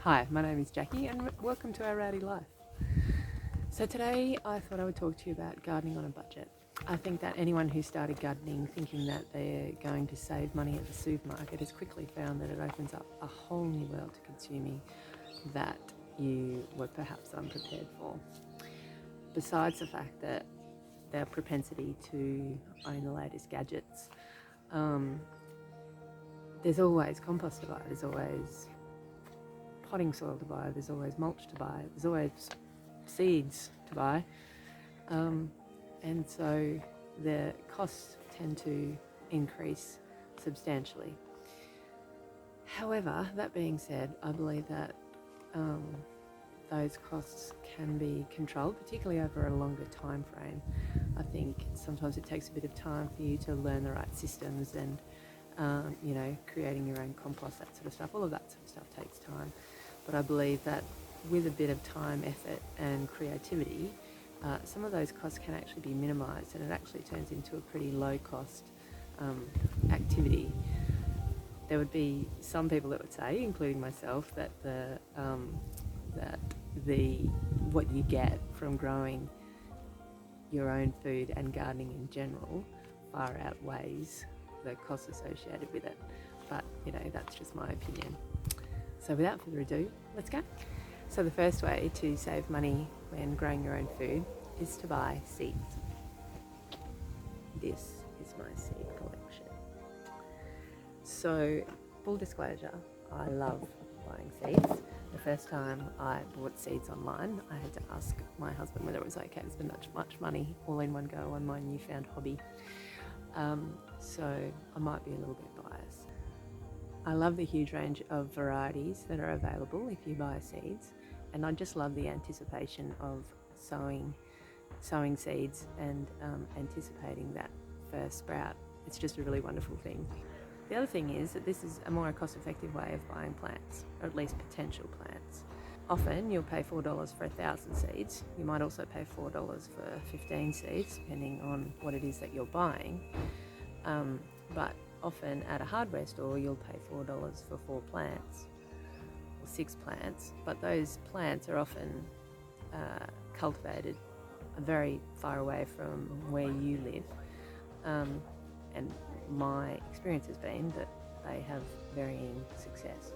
Hi, my name is Jackie and welcome to our rowdy life. So today I thought I would talk to you about gardening on a budget. I think that anyone who started gardening thinking that they're going to save money at the supermarket has quickly found that it opens up a whole new world to consuming that you were perhaps unprepared for. Besides the fact that their propensity to own the latest gadgets, there's always compost to buy, there's always potting soil to buy, there's always mulch to buy, there's always seeds to buy, and so the costs tend to increase substantially. However, that being said, I believe that those costs can be controlled, particularly over a longer time frame. I think sometimes it takes a bit of time for you to learn the right systems and creating your own compost, that sort of stuff. All of that sort of stuff takes time. But I believe that with a bit of time, effort and creativity, some of those costs can actually be minimised, and it actually turns into a pretty low cost activity. There would be some people that would say, including myself, that what you get from growing your own food and gardening in general far outweighs the costs associated with it. But that's just my opinion. So without further ado, let's go. So the first way to save money when growing your own food is to buy seeds. This is my seed collection. So full disclosure, I love buying seeds. The first time I bought seeds online, I had to ask my husband whether it was okay to spend that much money all in one go on my newfound hobby. So I might be a little bit biased. I love the huge range of varieties that are available if you buy seeds, and I just love the anticipation of sowing seeds and anticipating that first sprout. It's just a really wonderful thing. The other thing is that this is a more cost-effective way of buying plants, or at least potential plants. Often you'll pay $4 for 1,000 seeds. You might also pay $4 for 15 seeds, depending on what it is that you're buying. But often at a hardware store you'll pay $4 for 4 plants or 6 plants, but those plants are often cultivated very far away from where you live, and my experience has been that they have varying success.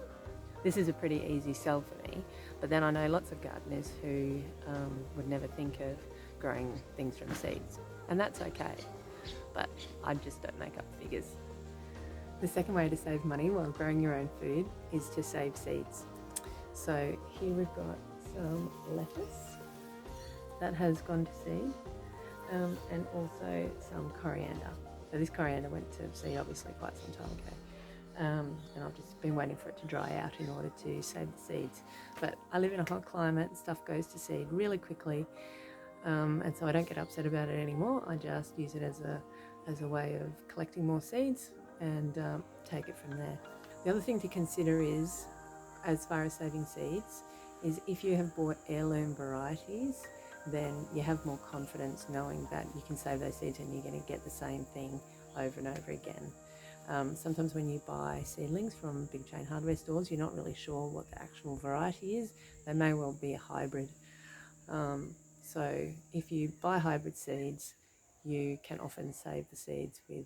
This is a pretty easy sell for me, but then I know lots of gardeners who would never think of growing things from seeds, and that's okay, but I just don't make up figures. The second way to save money while growing your own food is to save seeds. So here we've got some lettuce that has gone to seed, and also some coriander. So this coriander went to seed obviously quite some time ago, and I've just been waiting for it to dry out in order to save the seeds. But I live in a hot climate, stuff goes to seed really quickly, and so I don't get upset about it anymore. I just use it as a way of collecting more seeds and take it from there. The other thing to consider is, as far as saving seeds, is if you have bought heirloom varieties, then you have more confidence knowing that you can save those seeds and you're going to get the same thing over and over again. Sometimes when you buy seedlings from big chain hardware stores, you're not really sure what the actual variety is. They may well be a hybrid. So if you buy hybrid seeds, you can often save the seeds with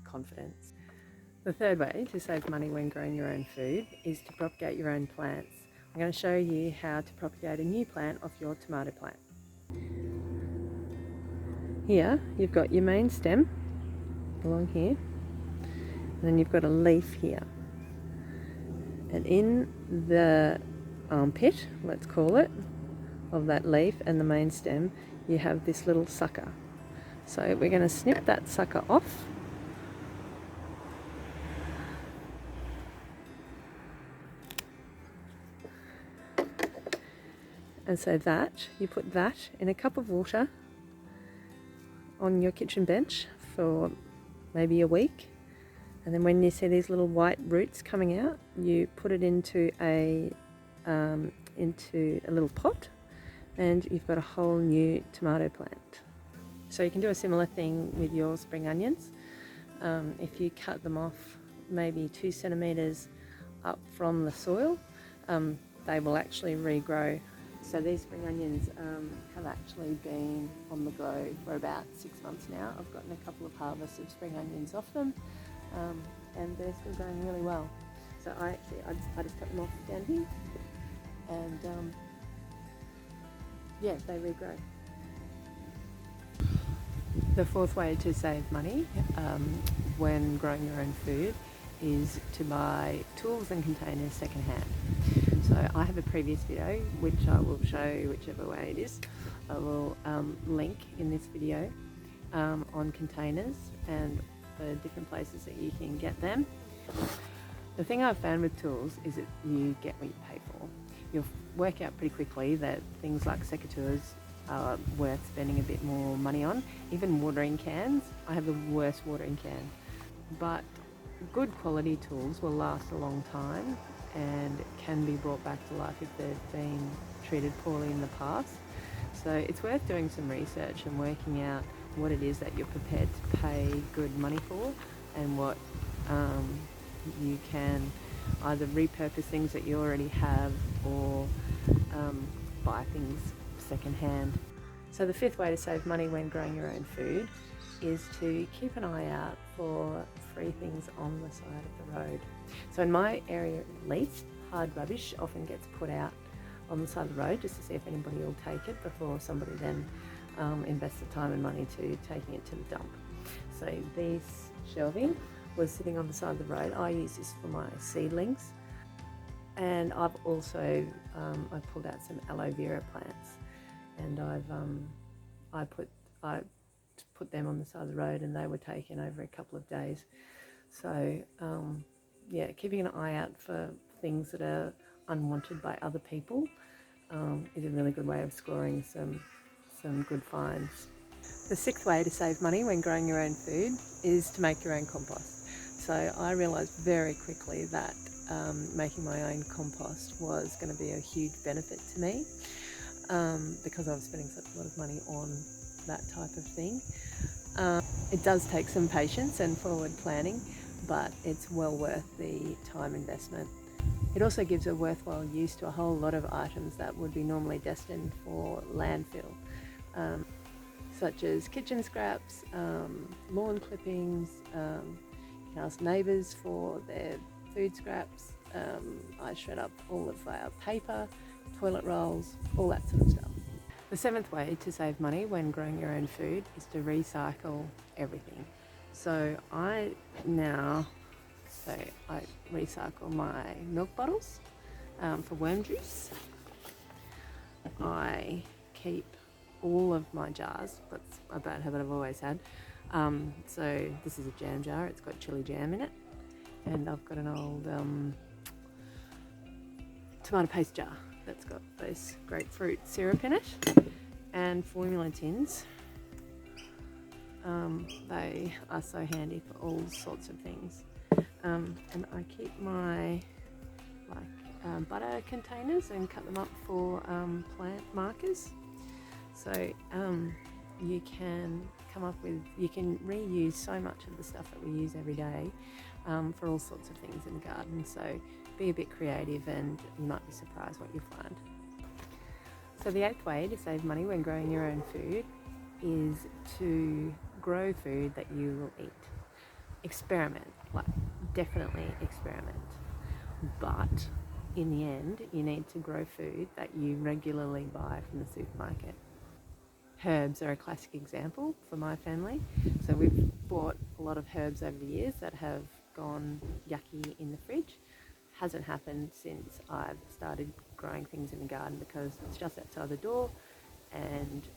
confidence. The third way to save money when growing your own food is to propagate your own plants. I'm going to show you how to propagate a new plant off your tomato plant. Here you've got your main stem along here, and then you've got a leaf here, and in the armpit, let's call it, of that leaf and the main stem, you have this little sucker. So we're going to snip that sucker off. And so that, you put that in a cup of water on your kitchen bench for maybe a week, and then when you see these little white roots coming out, you put it into a little pot, and you've got a whole new tomato plant. So you can do a similar thing with your spring onions. If you cut them off maybe 2 centimetres up from the soil, they will actually regrow. So these spring onions have actually been on the go for about 6 months now. I've gotten a couple of harvests of spring onions off them, and they're still going really well. So I just cut them off down here, and yeah, they regrow. The fourth way to save money when growing your own food is to buy tools and containers secondhand. So I have a previous video which I will show whichever way it is. I will link in this video on containers and the different places that you can get them. The thing I've found with tools is that you get what you pay for. You'll work out pretty quickly that things like secateurs are worth spending a bit more money on. Even watering cans, I have the worst watering can, but good quality tools will last a long time and can be brought back to life if they've been treated poorly in the past. So it's worth doing some research and working out what it is that you're prepared to pay good money for, and what you can either repurpose things that you already have or buy things secondhand. So the fifth way to save money when growing your own food is to keep an eye out for free things on the side of the road. So in my area at least, hard rubbish often gets put out on the side of the road just to see if anybody will take it before somebody then invests the time and money to taking it to the dump. So this shelving was sitting on the side of the road. I use this for my seedlings, and I've also I pulled out some aloe vera plants, and I put them on the side of the road, and they were taken over a couple of days. So yeah, keeping an eye out for things that are unwanted by other people is a really good way of scoring some good finds. The sixth way to save money when growing your own food is to make your own compost. So I realised very quickly that making my own compost was going to be a huge benefit to me because I was spending such a lot of money on that type of thing. It does take some patience and forward planning, but it's well worth the time investment. It also gives a worthwhile use to a whole lot of items that would be normally destined for landfill, such as kitchen scraps, lawn clippings. You can ask neighbours for their food scraps. I shred up all of our paper, toilet rolls, all that sort of stuff. The seventh way to save money when growing your own food is to recycle everything. So I recycle my milk bottles for worm juice. I keep all of my jars. That's a bad habit I've always had. So this is a jam jar. It's got chili jam in it, and I've got an old tomato paste jar that's got this grapefruit syrup in it, and formula tins. They are so handy for all sorts of things. And I keep my butter containers and cut them up for plant markers. So you can reuse so much of the stuff that we use every day for all sorts of things in the garden. So be a bit creative and you might be surprised what you find. So the eighth way to save money when growing your own food is to grow food that you will eat. Experiment, definitely experiment. But in the end, you need to grow food that you regularly buy from the supermarket. Herbs are a classic example for my family. So we've bought a lot of herbs over the years that have gone yucky in the fridge. Hasn't happened since I've started growing things in the garden because it's just outside the door, and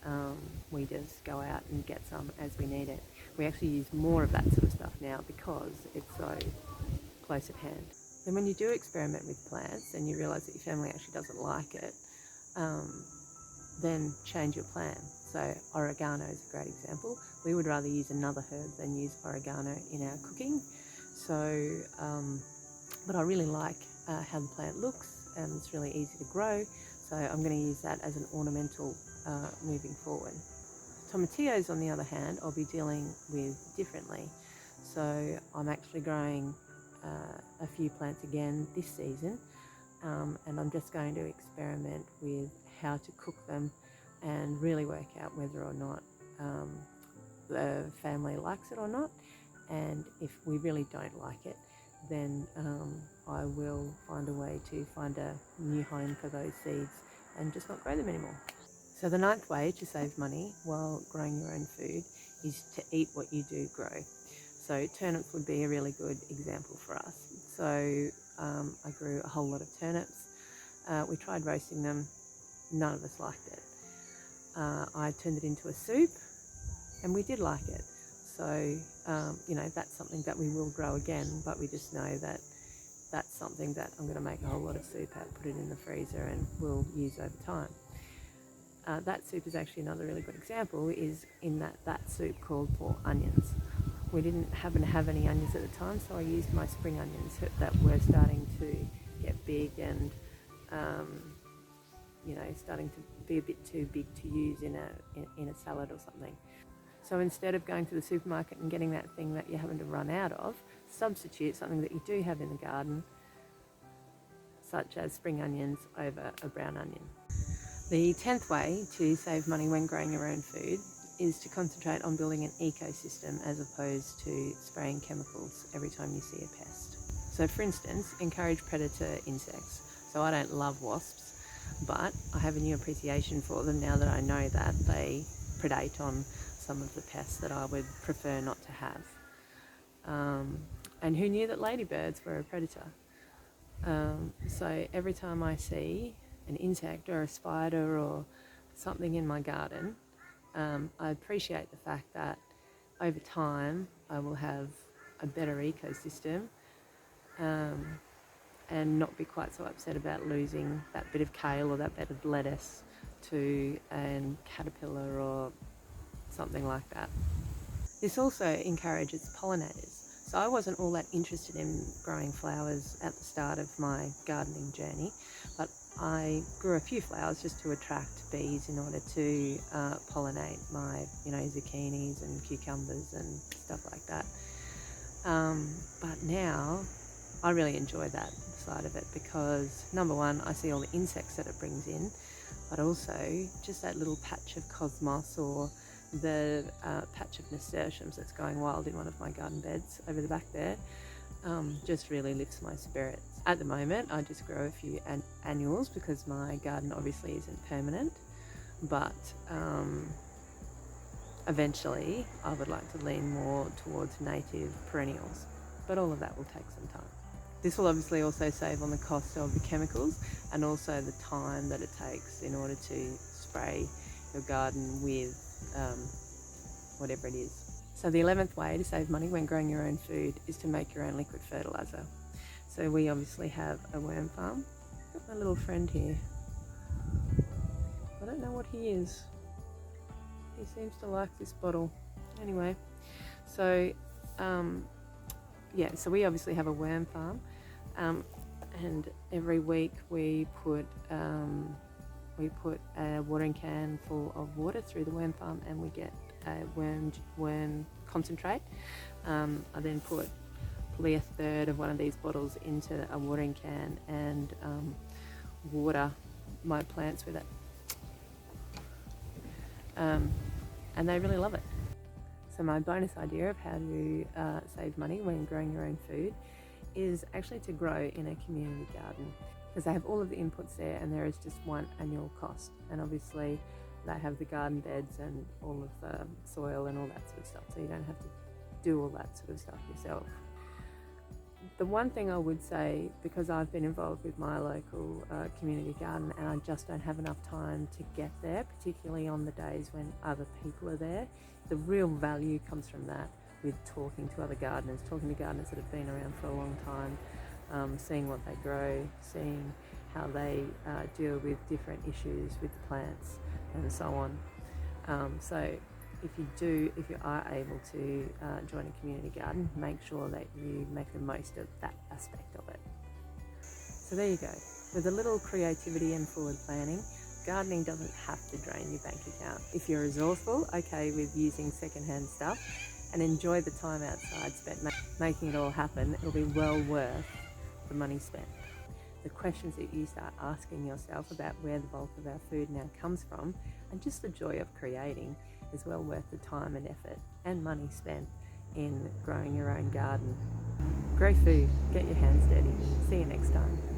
we just go out and get some as we need it. We actually use more of that sort of stuff now because it's so close at hand. Then when you do experiment with plants and you realise that your family actually doesn't like it, then change your plan. So oregano is a great example. We would rather use another herb than use oregano in our cooking. So, but I really like how the plant looks, and it's really easy to grow. So I'm going to use that as an ornamental moving forward. Tomatillos, on the other hand, I'll be dealing with differently. So I'm actually growing a few plants again this season, and I'm just going to experiment with how to cook them and really work out whether or not the family likes it or not. And if we really don't like it, then I will find a way to find a new home for those seeds and just not grow them anymore. So the ninth way to save money while growing your own food is to eat what you do grow. So turnips would be a really good example for us. So I grew a whole lot of turnips. We tried roasting them. None of us liked it. I turned it into a soup and we did like it. So, that's something that we will grow again, but we just know that that's something that I'm going to make a whole lot of soup out, put it in the freezer and we'll use over time. That soup is actually another really good example, is in that soup called for onions. We didn't happen to have any onions at the time, so I used my spring onions that were starting to get big and, starting to be a bit too big to use in a salad or something. So instead of going to the supermarket and getting that thing that you're having to run out of, substitute something that you do have in the garden, such as spring onions over a brown onion. The 10th way to save money when growing your own food is to concentrate on building an ecosystem as opposed to spraying chemicals every time you see a pest. So for instance, encourage predator insects. So I don't love wasps, but I have a new appreciation for them now that I know that they predate on some of the pests that I would prefer not to have. And who knew that ladybirds were a predator? So every time I see an insect or a spider or something in my garden, I appreciate the fact that over time I will have a better ecosystem and not be quite so upset about losing that bit of kale or that bit of lettuce to a caterpillar or something like that. This also encourages pollinators. So I wasn't all that interested in growing flowers at the start of my gardening journey, but I grew a few flowers just to attract bees in order to pollinate my, zucchinis and cucumbers and stuff like that. But now I really enjoy that side of it because, number one, I see all the insects that it brings in, but also just that little patch of cosmos or the patch of nasturtiums that's going wild in one of my garden beds over the back there just really lifts my spirits. At the moment, I just grow a few annuals because my garden obviously isn't permanent, but eventually I would like to lean more towards native perennials, but all of that will take some time. This will obviously also save on the cost of the chemicals and also the time that it takes in order to spray your garden with whatever it is. So the 11th way to save money when growing your own food is to make your own liquid fertiliser. So we obviously have a worm farm. Got my little friend here. I don't know what he is. He seems to like this bottle. Anyway, so so we obviously have a worm farm, and every week we put a watering can full of water through the worm farm and we get a worm concentrate. I then put probably a third of one of these bottles into a watering can and water my plants with it. And they really love it. So my bonus idea of how to save money when growing your own food is actually to grow in a community garden, because they have all of the inputs there and there is just one annual cost, and obviously they have the garden beds and all of the soil and all that sort of stuff, so you don't have to do all that sort of stuff yourself. The one thing I would say, because I've been involved with my local community garden and I just don't have enough time to get there, particularly on the days when other people are there, the real value comes from that, with talking to other gardeners, talking to gardeners that have been around for a long time, seeing what they grow, seeing how they deal with different issues with the plants and so on. So if you are able to join a community garden, make sure that you make the most of that aspect of it. So there you go. With a little creativity and forward planning, gardening doesn't have to drain your bank account. If you're resourceful, okay with using secondhand stuff, and enjoy the time outside spent making it all happen, it'll be well worth the money spent. the questions that you start asking yourself about where the bulk of our food now comes from, and just the joy of creating is well worth the time and effort and money spent in growing your own garden. Grow food, get your hands dirty. See you next time.